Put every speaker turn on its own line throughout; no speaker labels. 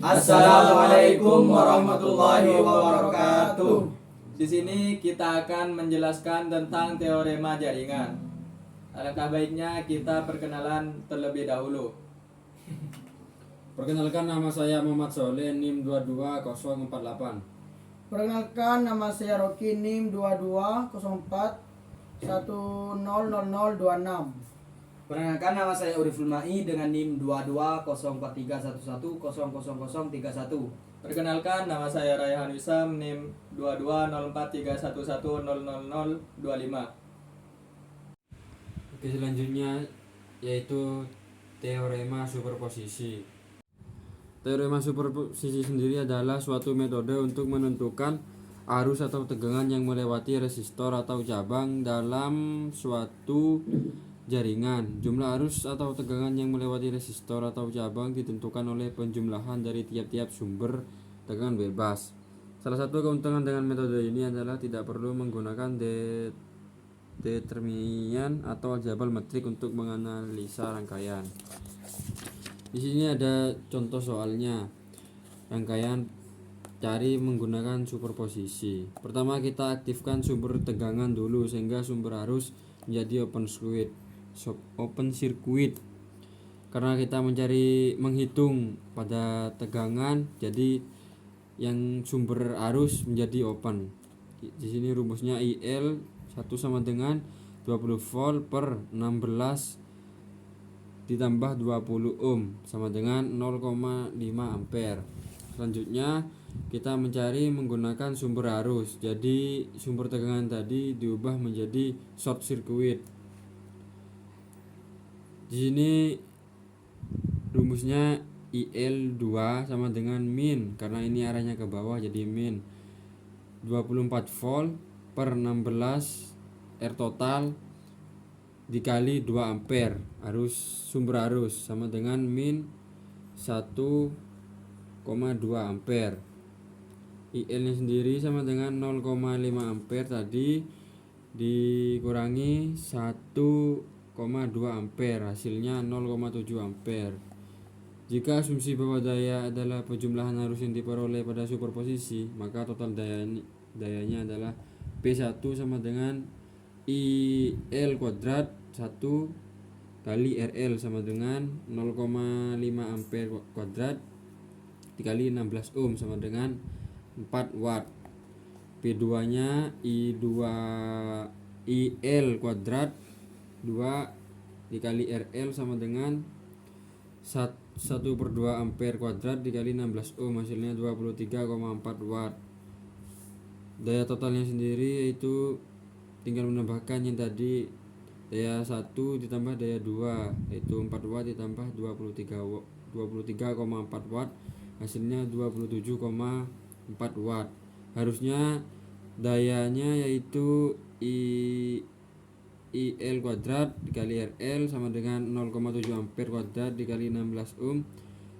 Assalamualaikum warahmatullahi wabarakatuh.
Di sini kita akan menjelaskan tentang teorema jaringan. Alangkah baiknya kita perkenalan terlebih dahulu.
Perkenalkan, nama saya Muhammad Soleh, NIM 22048.
Perkenalkan, nama saya Rocky, NIM 2204100026.
Perkenalkan, nama saya Uriful Mai dengan NIM 220431100031.
Perkenalkan, nama saya Raihan Wisam, NIM 220431100025.
Oke, selanjutnya yaitu teorema superposisi. Teorema superposisi sendiri adalah suatu metode untuk menentukan arus atau tegangan yang melewati resistor atau cabang dalam suatu jaringan. Jumlah arus atau tegangan yang melewati resistor atau cabang ditentukan oleh penjumlahan dari tiap-tiap sumber tegangan bebas. Salah satu keuntungan dengan metode ini adalah tidak perlu menggunakan determinan atau aljabar metrik untuk menganalisa rangkaian. Di sini ada contoh soalnya. Rangkaian cari menggunakan superposisi. Pertama, kita aktifkan sumber tegangan dulu sehingga sumber arus menjadi open circuit. Karena kita menghitung pada tegangan, jadi yang sumber arus menjadi open. Di sini rumusnya IL 1 sama dengan 20 volt per 16 ditambah 20 ohm sama dengan 0,5 ampere. Selanjutnya kita mencari menggunakan sumber arus. Jadi sumber tegangan tadi diubah menjadi short circuit. Di sini rumusnya IL 2 sama dengan min, karena ini arahnya ke bawah jadi min 24 volt per 16 R total dikali 2 ampere sumber arus sama dengan min 1,2 ampere. IL nya sendiri sama dengan 0,5 ampere tadi dikurangi 1,2 ampere, hasilnya 0,7 ampere. Jika asumsi bahwa daya adalah penjumlahan arus yang diperoleh pada superposisi, maka total dayanya adalah P1 sama dengan IL kuadrat 1 kali RL sama dengan 0,5 ampere kuadrat dikali 16 ohm sama dengan 4 watt. P2 nya IL kuadrat 2 dikali RL sama dengan 1/2 ampere kuadrat dikali 16 ohm, hasilnya 23,4 watt. Daya totalnya sendiri yaitu tinggal menambahkan yang tadi, daya 1 ditambah daya 2 yaitu 4 watt ditambah 23,4 watt, hasilnya 27,4 watt. Harusnya dayanya yaitu IL kuadrat dikali RL sama dengan 0,7 ampere kuadrat dikali 16 ohm,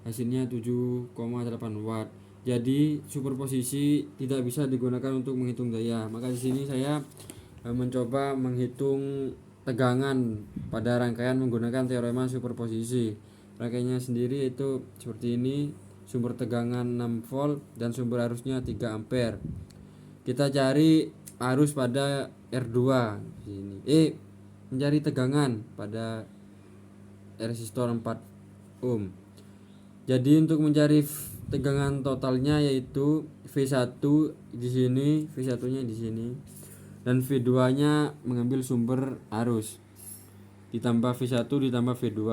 hasilnya 7,8 watt. Jadi superposisi tidak bisa digunakan untuk menghitung daya. Maka di sini saya mencoba menghitung tegangan pada rangkaian menggunakan teorema superposisi. Rangkaiannya sendiri itu seperti ini, sumber tegangan 6 volt dan sumber arusnya 3 ampere. Kita cari arus pada R2 sini. Mencari tegangan pada resistor 4 ohm. Jadi untuk mencari tegangan totalnya yaitu V1 di sini, V1-nya di sini, dan V2-nya mengambil sumber arus. Ditambah V1 ditambah V2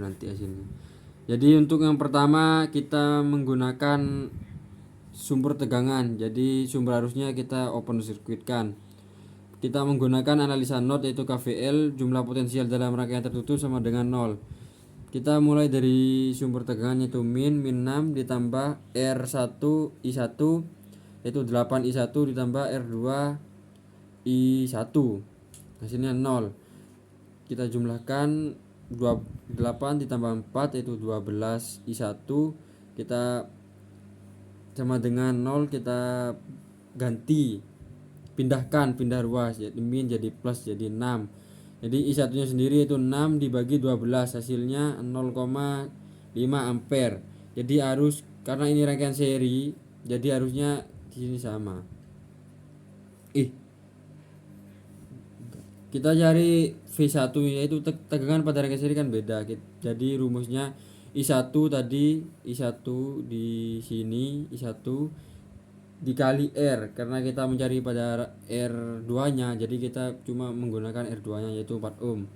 nanti hasilnya. Jadi untuk yang pertama kita menggunakan sumber tegangan. Jadi sumber arusnya kita open circuit kan. Kita menggunakan analisa node yaitu KVL, jumlah potensial dalam rangkaian tertutup sama dengan 0. Kita mulai dari sumber tegangan yaitu min 6 ditambah R1 I1 yaitu 8 I1 ditambah R2 I1, hasilnya 0. Kita jumlahkan 8 ditambah 4 yaitu 12 I1, kita sama dengan 0, kita pindah ruas, jadi min jadi plus jadi 6. Jadi I1 nya sendiri itu 6 dibagi 12, hasilnya 0,5 ampere. Jadi arus, karena ini rangkaian seri, jadi harusnya di sini sama. Kita cari V1 yaitu tegangan pada rangkaian seri kan beda. Jadi rumusnya I1 tadi, I1 di sini, I1 dikali R, karena kita mencari pada R2 nya, jadi kita cuma menggunakan R2 nya yaitu 4 ohm.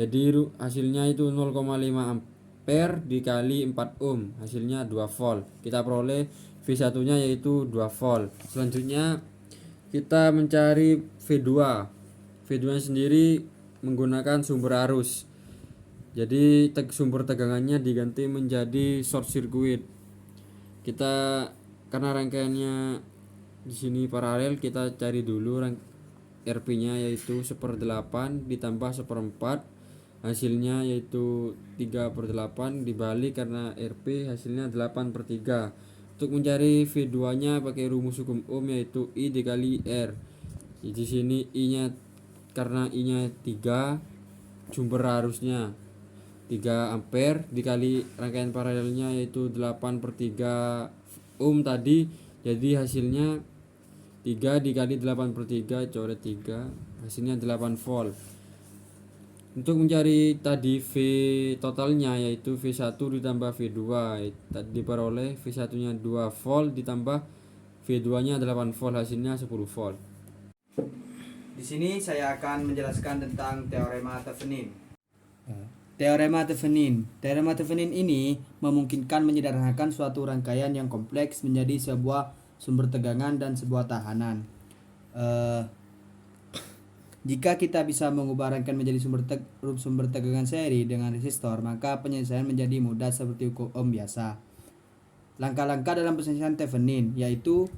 Jadi hasilnya itu 0,5 ampere dikali 4 ohm, hasilnya 2 volt. Kita peroleh V1 nya yaitu 2 volt. Selanjutnya kita mencari V2. V2 nya sendiri menggunakan sumber arus. Jadi sumber tegangannya diganti menjadi short circuit. Kita karena rangkaiannya di sini paralel, kita cari dulu RP-nya yaitu 1/8 ditambah 1/4, hasilnya yaitu 3/8 dibalik karena RP hasilnya 8/3. Untuk mencari V2 nya pakai rumus hukum Ohm yaitu I dikali R. Di sini I nya, karena I nya 3, sumber arusnya 3 ampere dikali rangkaian paralelnya yaitu 8/3 ohm tadi, jadi hasilnya 3 dikali 8/3 coret 3, hasilnya 8 volt. Untuk mencari tadi V totalnya yaitu V1 ditambah V2, tadi diperoleh V1 nya 2 volt ditambah V2 nya 8 volt, hasilnya 10 volt.
Di sini saya akan menjelaskan tentang teorema Thevenin. Teorema Thevenin. Teorema Thevenin ini memungkinkan menyederhanakan suatu rangkaian yang kompleks menjadi sebuah sumber tegangan dan sebuah tahanan. Jika kita bisa mengubah rangkaian menjadi sumber tegangan seri dengan resistor, maka penyelesaian menjadi mudah seperti hukum Ohm biasa. Langkah-langkah dalam penyelesaian Thevenin yaitu: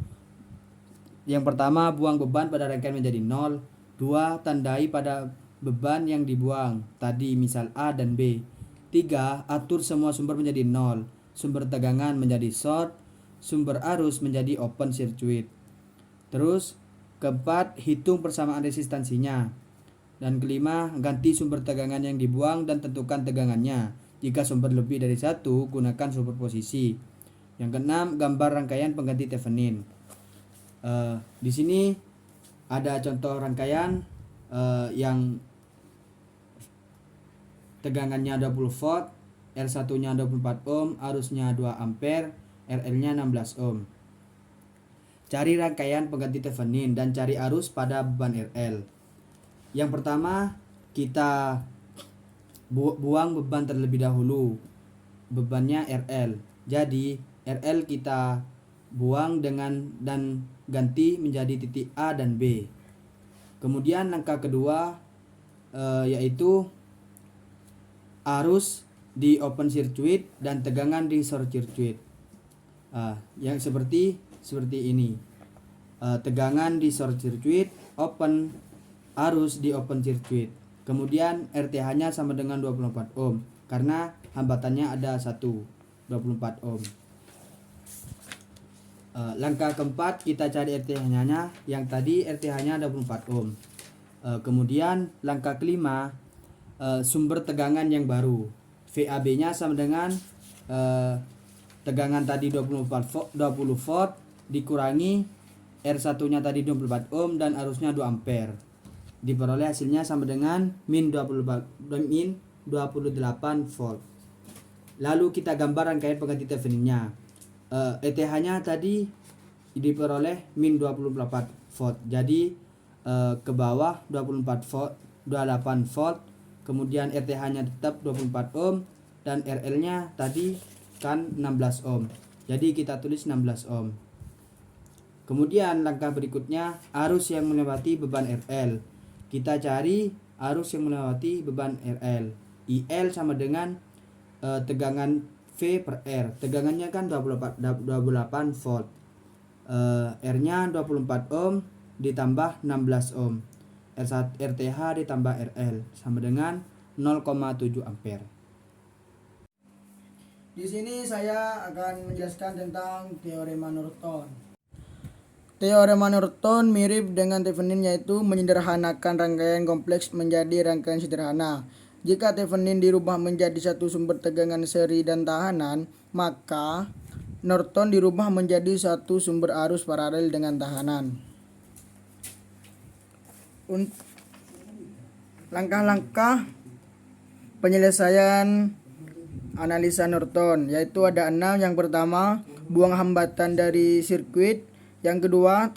yang pertama, buang beban pada rangkaian menjadi 0. 2. Tandai pada beban yang dibuang, tadi misal A dan B. 3. Atur semua sumber menjadi 0. Sumber tegangan menjadi short, sumber arus menjadi open circuit. Terus keempat, hitung persamaan resistansinya. Dan kelima, ganti sumber tegangan yang dibuang dan tentukan tegangannya. Jika sumber lebih dari 1, gunakan superposisi. Yang keenam, gambar rangkaian pengganti Thevenin. Di sini ada contoh rangkaian yang tegangannya 20 volt, R1 nya 24 ohm, arusnya 2 ampere, RL nya 16 ohm. Cari rangkaian pengganti Thevenin dan cari arus pada beban RL. Yang pertama, kita buang beban terlebih dahulu, bebannya RL. Jadi RL kita buang dan ganti menjadi titik A dan B. Kemudian langkah kedua yaitu arus di open circuit dan tegangan di short circuit. Yang seperti ini. Tegangan di short circuit, open, arus di open circuit. Kemudian RTH-nya sama dengan 24 ohm karena hambatannya ada 1, 24 ohm. Langkah keempat, kita cari RTH-nya, yang tadi RTH-nya 24 ohm. Kemudian langkah kelima, sumber tegangan yang baru. VAB-nya sama dengan tegangan tadi 20 volt dikurangi R1-nya tadi 24 ohm dan arusnya 2 ampere. Diperoleh hasilnya sama dengan min 28 volt. Lalu kita gambar rangkaian pengganti Thevenin-nya. ETH-nya tadi diperoleh min 28 volt. Jadi ke bawah 24 volt, 28 volt. Kemudian RTH-nya tetap 24 ohm dan RL-nya tadi kan 16 ohm. Jadi kita tulis 16 ohm. Kemudian langkah berikutnya, arus yang melewati beban RL. Kita cari arus yang melewati beban RL. IL sama dengan tegangan V per R. Tegangannya kan 28 volt. R-nya 24 ohm ditambah 16 ohm. RTH ditambah RL sama dengan 0,7 ampere.
Di sini saya akan menjelaskan tentang teorema Norton. Teorema Norton mirip dengan Thevenin, yaitu menyederhanakan rangkaian kompleks menjadi rangkaian sederhana. Jika Thevenin dirubah menjadi satu sumber tegangan seri dan tahanan, maka Norton dirubah menjadi satu sumber arus paralel dengan tahanan. Langkah-langkah penyelesaian analisa Norton yaitu ada 6. Yang pertama, buang hambatan dari sirkuit. Yang kedua,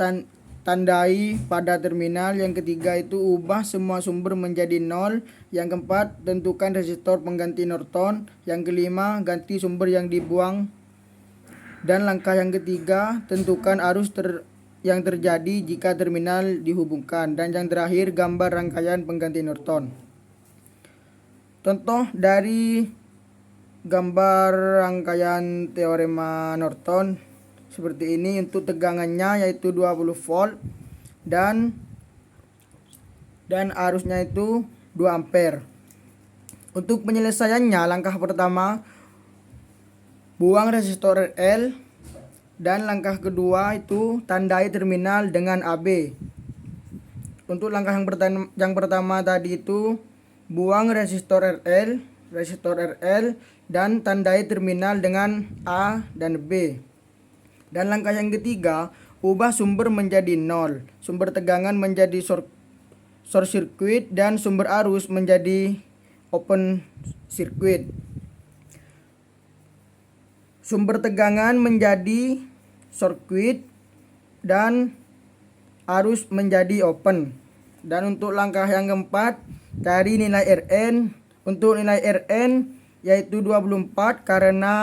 tandai pada terminal. Yang ketiga itu ubah semua sumber menjadi 0. Yang keempat, tentukan resistor pengganti Norton. Yang kelima, ganti sumber yang dibuang. Dan langkah yang ketiga, tentukan arus yang terjadi jika terminal dihubungkan. Dan yang terakhir, gambar rangkaian pengganti Norton. Contoh dari gambar rangkaian teorema Norton seperti ini. Untuk tegangannya yaitu 20 volt dan arusnya itu 2 ampere. Untuk penyelesaiannya, langkah pertama, buang resistor RL, dan langkah kedua itu tandai terminal dengan AB. Untuk langkah yang pertama tadi itu buang resistor RL dan tandai terminal dengan A dan B. Dan langkah yang ketiga, ubah sumber menjadi 0, sumber tegangan menjadi short circuit, dan sumber arus menjadi open circuit. Sumber tegangan menjadi circuit dan arus menjadi open. Dan untuk langkah yang keempat, cari nilai Rn. Untuk nilai Rn yaitu 24 karena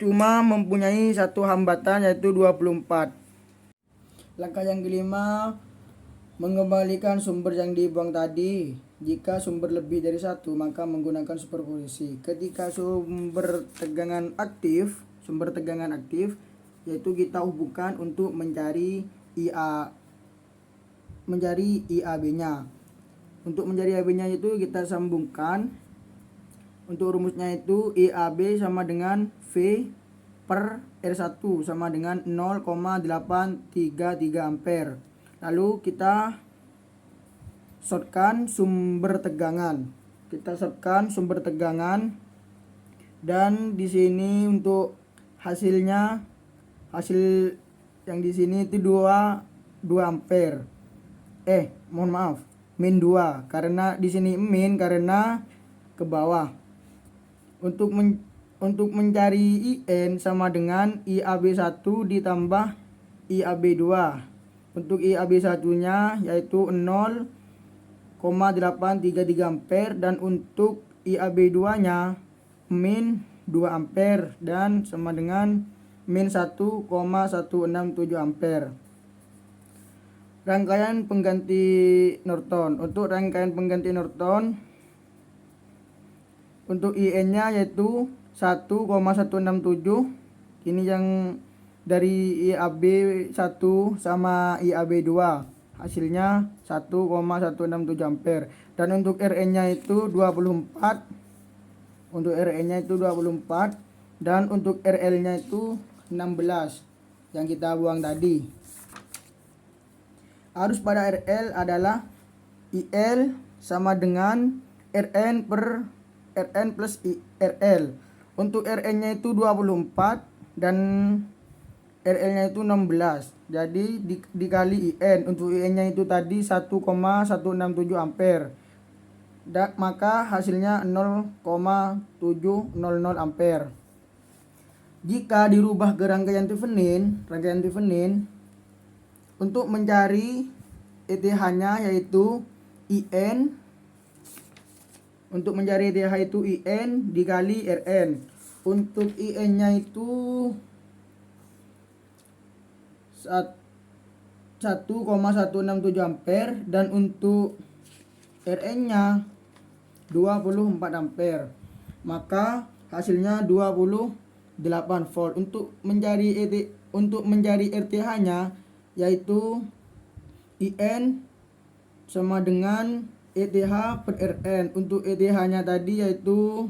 cuma mempunyai satu hambatan yaitu 24. Langkah yang kelima, mengembalikan sumber yang dibuang tadi. Jika sumber lebih dari satu, maka menggunakan superposisi. Ketika sumber tegangan aktif yaitu kita hubungkan untuk mencari IAB-nya. Untuk mencari IAB-nya itu kita sambungkan. Untuk rumusnya itu IAB sama dengan V per R1 sama dengan 0,833 ampere. Lalu kita shortkan sumber tegangan. Dan di sini untuk hasil yang di sini itu 2 ampere. Min 2 karena di sini min karena ke bawah. Untuk mencari IN sama dengan IAB1 ditambah IAB2. Untuk IAB1-nya yaitu 0,833 ampere dan untuk IAB2-nya min 2 ampere dan sama dengan min 1,167 ampere. Rangkaian pengganti Norton. Untuk rangkaian pengganti Norton, untuk IN-nya yaitu 1,167. Ini yang dari IAB1 sama IAB2. Hasilnya 1,167 ampere. Dan untuk Rn-nya itu 24. Dan untuk RL-nya itu 16 yang kita buang tadi. Arus pada RL adalah IL sama dengan Rn plus RL. Untuk Rn-nya itu 24 dan RL-nya itu 16. Jadi dikali IN. Untuk IN-nya itu tadi 1,167 ampere. Maka hasilnya 0,700 ampere. Jika dirubah ke rangkaian Thevenin untuk mencari ETH-nya yaitu IN. Untuk mencari ETH itu IN dikali Rn. Untuk IN-nya itu 1,167 ampere dan untuk Rn-nya 24 ampere. Maka hasilnya 28 volt. Untuk mencari RTH-nya yaitu IN sama dengan ETH per Rn. Untuk ETH-nya tadi yaitu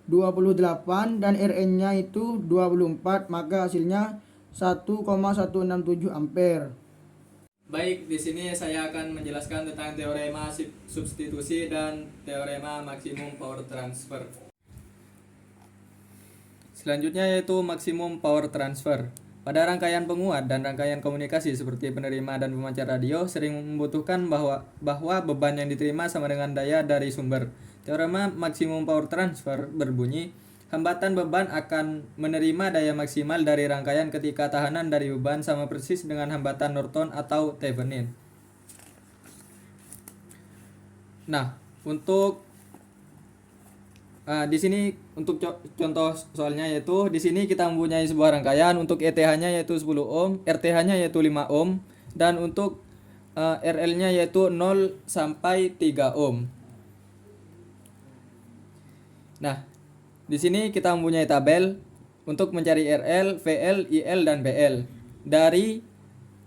28 dan Rn-nya itu 24, maka hasilnya 1,167 ampere.
Baik, di sini saya akan menjelaskan tentang teorema substitusi dan teorema maksimum power transfer. Selanjutnya yaitu maksimum power transfer. Pada rangkaian penguat dan rangkaian komunikasi seperti penerima dan pemancar radio sering membutuhkan bahwa beban yang diterima sama dengan daya dari sumber. Teorema maksimum power transfer berbunyi, hambatan beban akan menerima daya maksimal dari rangkaian ketika tahanan dari beban sama persis dengan hambatan Norton atau Thevenin. Nah, untuk di sini untuk contoh soalnya yaitu di sini kita mempunyai sebuah rangkaian untuk ETH-nya yaitu 10 ohm, RTH-nya yaitu 5 ohm dan untuk RL-nya yaitu 0 sampai 3 ohm. Nah, di sini kita mempunyai tabel untuk mencari RL, VL, IL dan BL dari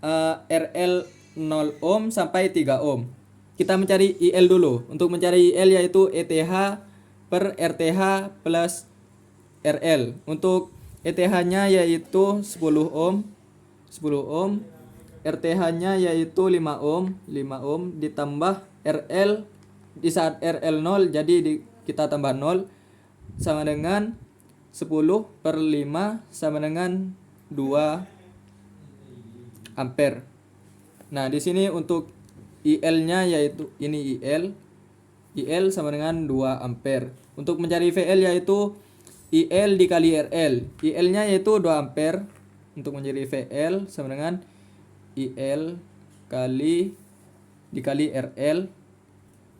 RL 0 ohm sampai 3 ohm. Kita mencari IL dulu. Untuk mencari IL yaitu ETH per RTH plus RL. Untuk ETH-nya yaitu 10 ohm, 10 ohm. RTH-nya yaitu 5 ohm, 5 ohm ditambah RL di saat RL 0 jadi kita tambah 0 sama dengan 10 per 5 sama dengan 2 ampere. Nah, di sini untuk IL-nya yaitu ini IL sama dengan 2 ampere. Untuk mencari VL yaitu IL dikali RL. IL-nya yaitu 2 ampere. Untuk mencari VL sama dengan IL dikali RL.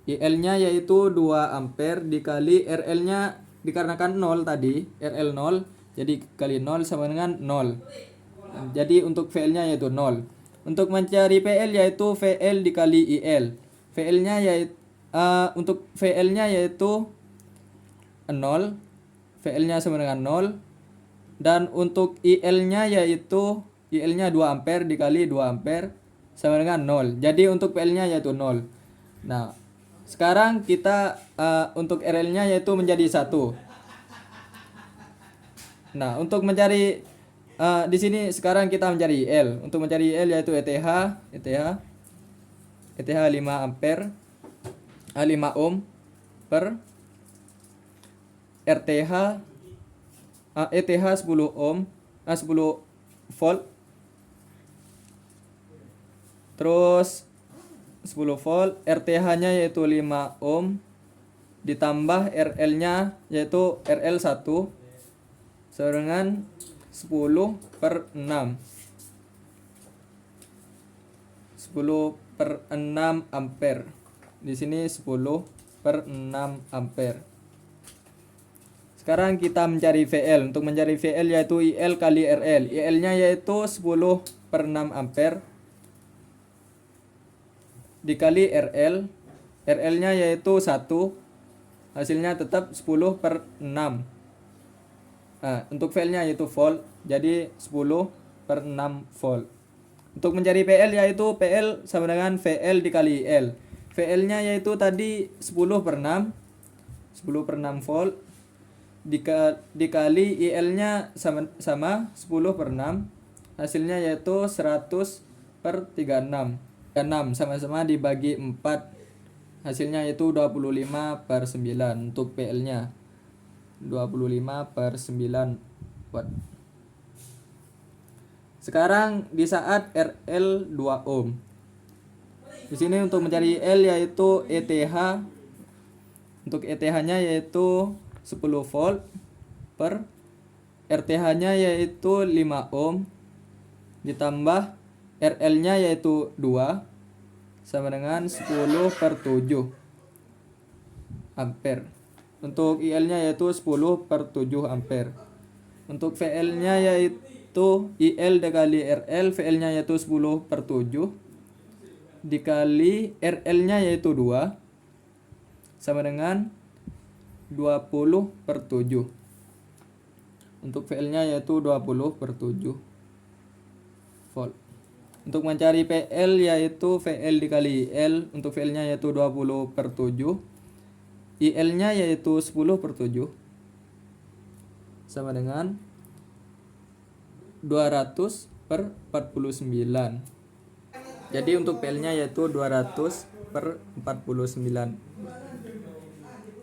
IL-nya yaitu 2 ampere dikali RL-nya dikarenakan 0 tadi, RL 0, jadi kali 0 sama dengan 0. Jadi untuk VL-nya yaitu 0. Untuk mencari PL yaitu VL dikali IL. VL-nya yaitu untuk VL-nya yaitu 0, VL-nya sama dengan 0, dan untuk IL-nya yaitu IL-nya 2 ampere dikali 2 ampere sama dengan 0. Jadi untuk PL-nya yaitu 0. Nah, sekarang kita untuk RL-nya yaitu menjadi 1. Nah, untuk mencari di sini sekarang kita mencari IL. Untuk mencari IL yaitu ETH 5 ampere 5 ohm per RTH ETH 10 ohm 10 volt, terus 10 volt, RTH-nya yaitu 5 ohm ditambah RL-nya yaitu RL 1 sama dengan 10 per 6 ampere. Di sini 10 per 6 ampere. Sekarang kita mencari VL. Untuk mencari VL yaitu IL kali RL. IL-nya yaitu 10 per 6 ampere dikali RL. RL-nya yaitu 1. Hasilnya tetap 10 per 6. Nah, untuk VL-nya yaitu volt. Jadi 10 per 6 volt. Untuk mencari PL yaitu PL sama dengan VL dikali IL. VL-nya yaitu tadi 10 per 6 volt dikali IL-nya sama 10 per 6, hasilnya yaitu 100 per 36. 6 sama-sama dibagi 4, hasilnya yaitu 25 per 9 untuk PL-nya 25 per 9 watt. Sekarang di saat RL 2 ohm. Di sini untuk mencari L yaitu ETH. Untuk ETH-nya yaitu 10 volt per RTH-nya yaitu 5 ohm ditambah RL-nya yaitu 2 sama dengan 10 per 7 ampere. Untuk IL-nya yaitu 10 per 7 ampere. Untuk VL-nya yaitu IL dikali RL, VL-nya yaitu 10 per 7 dikali RL-nya yaitu 2 sama dengan 20 per 7. Untuk VL-nya yaitu 20 per 7 volt. Untuk mencari PL yaitu VL dikali IL. Untuk VL-nya yaitu 20 per 7. IL-nya yaitu 10 per 7 sama dengan 200 per 49. Jadi untuk PL-nya yaitu 200 per 49.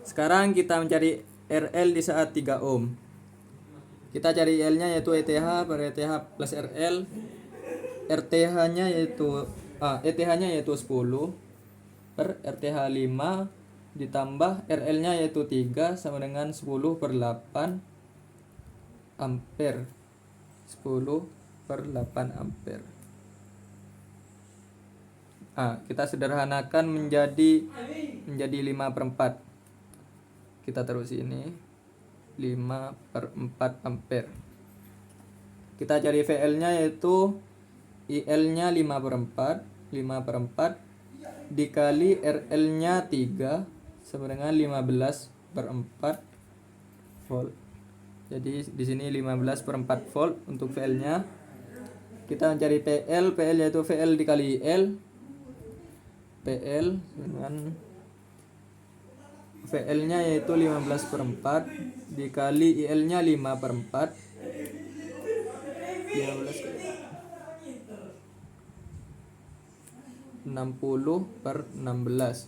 Sekarang kita mencari RL di saat 3 ohm. Kita cari IL-nya yaitu ETH per ETH plus RL. RTH-nya yaitu ETH-nya yaitu 10 per RTH 5 ditambah RL-nya yaitu 3 sama dengan 10 per 8 ampere. 10 per 8 ampere. Kita sederhanakan menjadi 5 per 4. Kita terus ini 5 per 4 ampere. Kita cari VL-nya yaitu IL-nya 5 per 4. 5 per 4 dikali RL-nya 3 sama dengan 15 per 4 volt. Jadi di sini 15 per 4 volt untuk VL-nya. Kita mencari PL yaitu VL dikali IL. PL dengan VL-nya yaitu 15 per 4 dikali IL-nya 5 per 4. 15 60 per 16.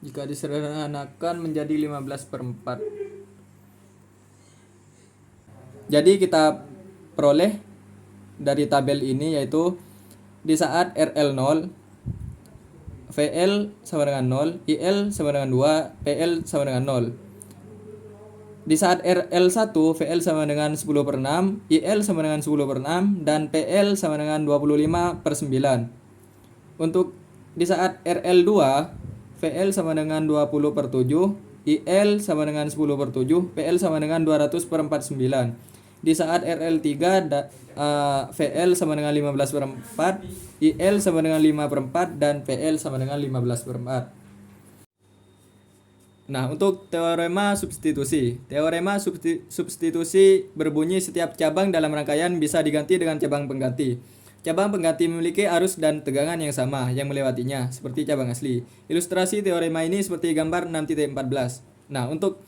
Jika disederhanakan menjadi 15 per 4. Jadi kita peroleh dari tabel ini yaitu di saat RL 0, VL sama dengan 0, IL sama dengan 2, PL sama dengan 0. Di saat RL 1, VL sama dengan 10 per 6, IL sama dengan 10 per 6, dan PL sama dengan 25 per 9. Untuk di saat RL 2, VL sama dengan 20 per 7, IL sama dengan 10 per 7, PL sama dengan 200 per 49. Di saat RL 3, VL sama dengan 15 per 4, IL sama dengan 5 per 4, dan PL sama dengan 15 per 4. Nah, untuk teorema substitusi. Teorema substitusi berbunyi setiap cabang dalam rangkaian bisa diganti dengan cabang pengganti. Cabang pengganti memiliki arus dan tegangan yang sama yang melewatinya, seperti cabang asli. Ilustrasi teorema ini seperti gambar 6.14. Nah, untuk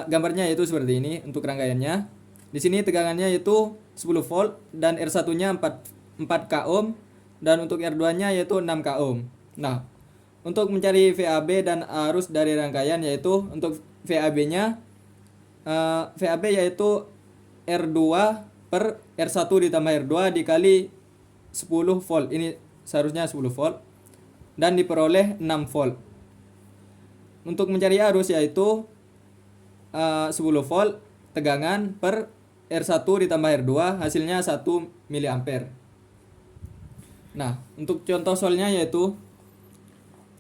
gambarnya yaitu seperti ini untuk rangkaiannya. Di sini tegangannya yaitu 10 volt dan R1-nya 4 k ohm dan untuk R2-nya yaitu 6 k ohm. Nah, untuk mencari VAB dan arus dari rangkaian yaitu untuk VAB-nya VAB yaitu R2 per R1 ditambah R2 dikali 10 volt. Ini seharusnya 10 volt dan diperoleh 6 volt. Untuk mencari arus yaitu 10 volt tegangan per R1 ditambah R2 hasilnya 1 mA. Nah, untuk contoh soalnya yaitu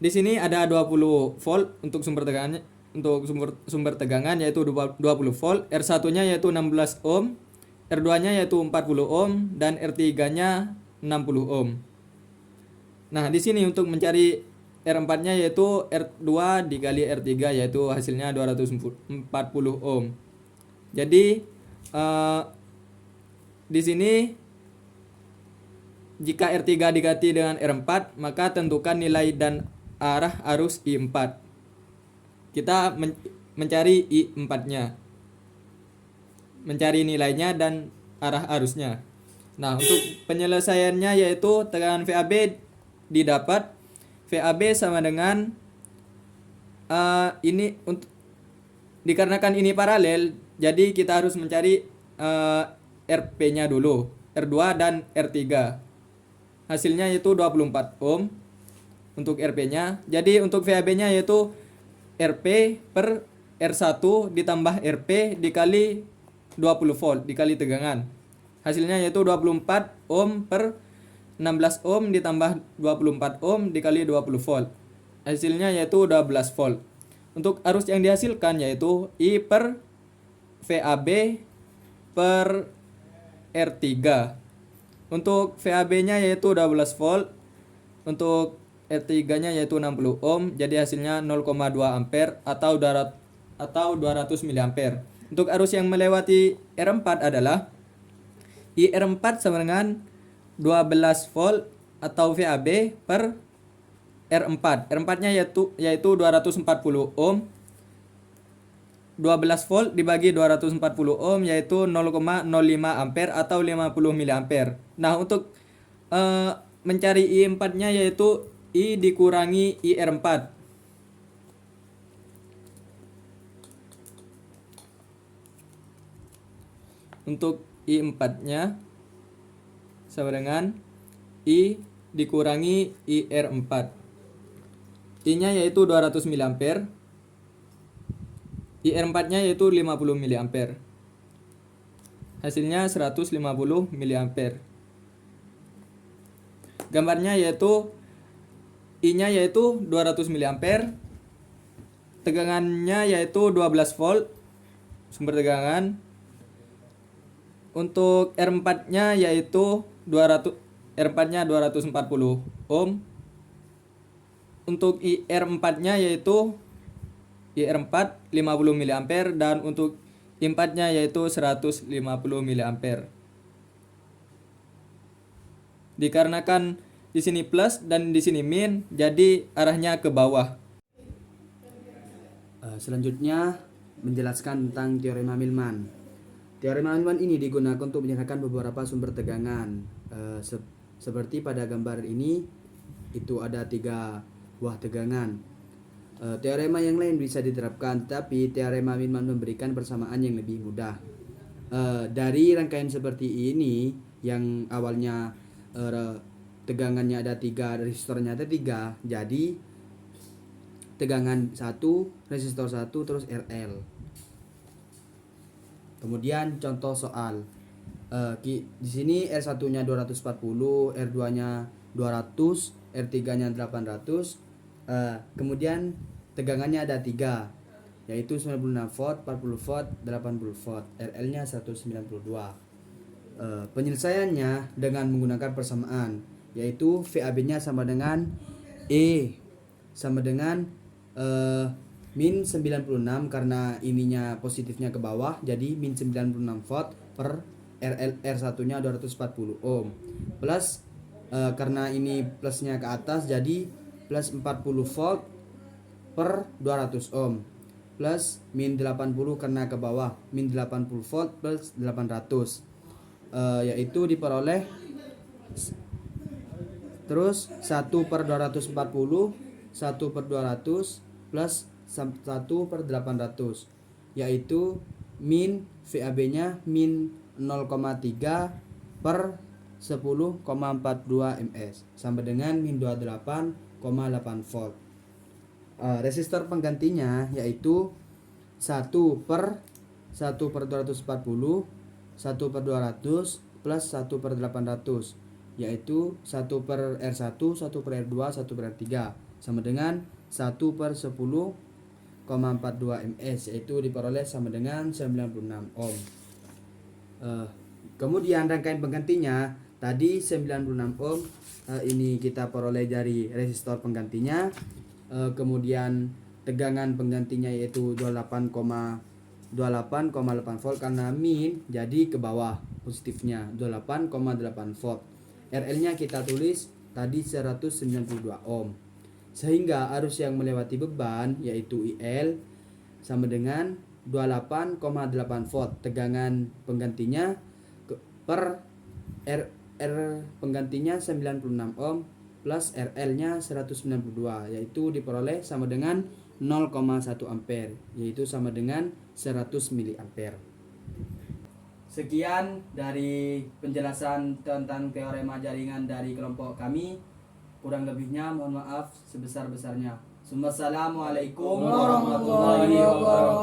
di sini ada 20 volt untuk sumber tegangannya, untuk sumber tegangan yaitu 20 volt, R1-nya yaitu 16 ohm, R2-nya yaitu 40 ohm dan R3-nya 60 ohm. Nah, di sini untuk mencari R4-nya yaitu R2 dikali R3 yaitu hasilnya 240 ohm. Jadi di sini jika R3 diganti dengan R4 maka tentukan nilai dan arah arus I4. Kita mencari I4-nya. Mencari nilainya dan arah arusnya. Nah, untuk penyelesaiannya yaitu tegangan VAB didapat VAB sama dengan ini untuk dikarenakan ini paralel, jadi kita harus mencari RP-nya dulu, R2 dan R3. Hasilnya yaitu 24 ohm untuk RP-nya. Jadi untuk VAB-nya yaitu RP per R1 ditambah RP dikali 20 volt dikali tegangan. Hasilnya yaitu 24 ohm per 16 ohm ditambah 24 ohm dikali 20 volt. Hasilnya yaitu 12 volt. Untuk arus yang dihasilkan yaitu I per VAB per R3. Untuk VAB-nya yaitu 12 volt. Untuk R3-nya yaitu 60 ohm. Jadi hasilnya 0,2 ampere atau 200 mA. Untuk arus yang melewati R4 adalah IR4 sama dengan 12 volt atau VAB per R4. R4-nya yaitu 240 ohm. 12 volt dibagi 240 ohm yaitu 0,05 ampere atau 50 miliampere. Nah, untuk mencari I4-nya yaitu I dikurangi IR4. Untuk I4-nya sama dengan I dikurangi IR4. I-nya yaitu 200 mA, IR4-nya yaitu 50 mA. Hasilnya 150 mA. Gambarnya yaitu I-nya yaitu 200 mA, tegangannya yaitu 12 volt sumber tegangan. Untuk R4-nya yaitu R4-nya 240 ohm. Untuk IR4-nya yaitu IR4 50 mA dan untuk I4-nya yaitu 150 mA. Dikarenakan di sini plus dan di sini min, jadi arahnya ke bawah.
Selanjutnya menjelaskan tentang teorema Millman. Teorema Millman ini digunakan untuk menyatakan beberapa sumber tegangan. Seperti pada gambar ini, itu ada 3 buah tegangan. Teorema yang lain bisa diterapkan, tapi teorema Millman memberikan persamaan yang lebih mudah. Dari rangkaian seperti ini, yang awalnya tegangannya ada 3, resistornya ada 3, jadi tegangan 1, resistor 1, terus RL. Kemudian contoh soal. Di sini R1-nya 240, R2-nya 200, R3-nya 800. Kemudian tegangannya ada 3, yaitu 96 volt, 40 volt, 80 volt. RL-nya 192. Penyelesaiannya dengan menggunakan persamaan, yaitu VAB-nya sama dengan E sama dengan min 96 karena ininya positifnya ke bawah, jadi min 96 volt per R1-nya 240 ohm plus karena ini plusnya ke atas jadi plus 40 volt per 200 ohm plus min 80 karena ke bawah min 80 volt plus 800, yaitu diperoleh terus 1 per 240, 1 per 200 plus 1 per 800, yaitu min VAB-nya min 0,3 per 10,42 ms sama dengan min 28,8 volt. Resistor penggantinya yaitu 1 per 240, 1 per 200 plus 1 per 800, yaitu 1 per R1, 1 per R2, 1 per R3 sama dengan 1 per 10,42 ms, yaitu diperoleh sama dengan 96 ohm. Kemudian rangkaian penggantinya tadi 96 ohm, ini kita peroleh dari resistor penggantinya. Kemudian tegangan penggantinya yaitu 28,8 volt karena min jadi ke bawah positifnya 28,8 volt. RL-nya kita tulis tadi 192 ohm. Sehingga arus yang melewati beban yaitu IL sama dengan 28,8 volt. Tegangan penggantinya per R penggantinya 96 ohm plus RL-nya 192, yaitu diperoleh sama dengan 0,1 ampere, yaitu sama dengan 100 miliampere. Sekian dari penjelasan tentang teorema jaringan dari kelompok kami. Kurang lebihnya mohon maaf sebesar-besarnya. Assalamualaikum warahmatullahi wabarakatuh.